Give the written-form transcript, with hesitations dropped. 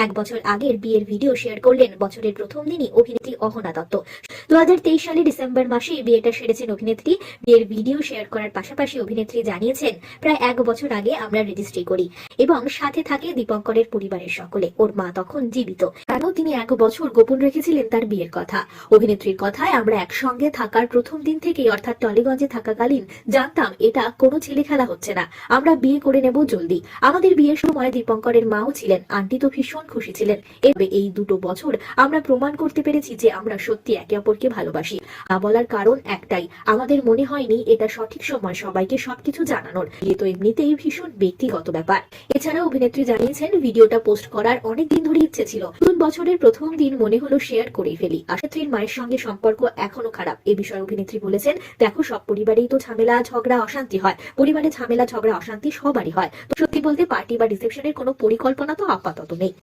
1 বছর আগের বিয়ের ভিডিও শেয়ার করলেন বছরের প্রথম দিনই অভিনেত্রী অহনা দত্ত। 2023 সালে ডিসেম্বর মাসে বিয়েটা সেরেছেন অভিনেত্রী। বিয়ের ভিডিও শেয়ার করার পাশাপাশি অভিনেত্রী জানিয়েছেন, প্রায় 1 বছর আগে আমরা রেজিস্ট্রি করি এবং সাথে থাকে দীপঙ্করের পরিবারের সকলে। ওর মা তখন জীবিত, কারণ তিনি 1 বছর গোপন রেখেছিলেন তার বিয়ের কথা। অভিনেত্রীর কথায়, আমরা একসঙ্গে থাকার প্রথম দিন থেকেই অর্থাৎ টলিগঞ্জে থাকাকালীন জানতাম এটা কোনো ছেলে খেলা হচ্ছে না, আমরা বিয়ে করে নেব জলদি। আমাদের বিয়ের সময় দীপঙ্করের মাও ছিলেন, আন্টি তো ভীষণ খুশি ছিলেন। এই 2 বছর আমরা প্রমাণ করতে পেরেছি যে আমরা সত্যি একে অপরকে ভালোবাসি। বলার কারণ একটাই, আমাদের মনে হয়নি এটা সঠিক সময় সবাইকে সবকিছু জানানোর। এ তো এমনিতেই ভীষণ ব্যক্তিগত ব্যাপার। এছাড়া অভিনেত্রী জানিয়েছেন, ভিডিওটা পোস্ট করার অনেকদিন ধরে ইচ্ছে ছিল, নতুন বছরের প্রথম দিন মনে হলো শেয়ার করেই ফেলি। অভিনেত্রীর মায়ের সঙ্গে সম্পর্ক এখনো খারাপ। এ বিষয়ে অভিনেত্রী বলেছেন, দেখো, সব পরিবারেই তো ঝামেলা ঝগড়া অশান্তি হয়, পরিবারে ঝামেলা ঝগড়া অশান্তি সবারই হয়। তো সত্যি বলতে পার্টি বা রিসেপশনের কোনো পরিকল্পনা তো আপাতত নেই।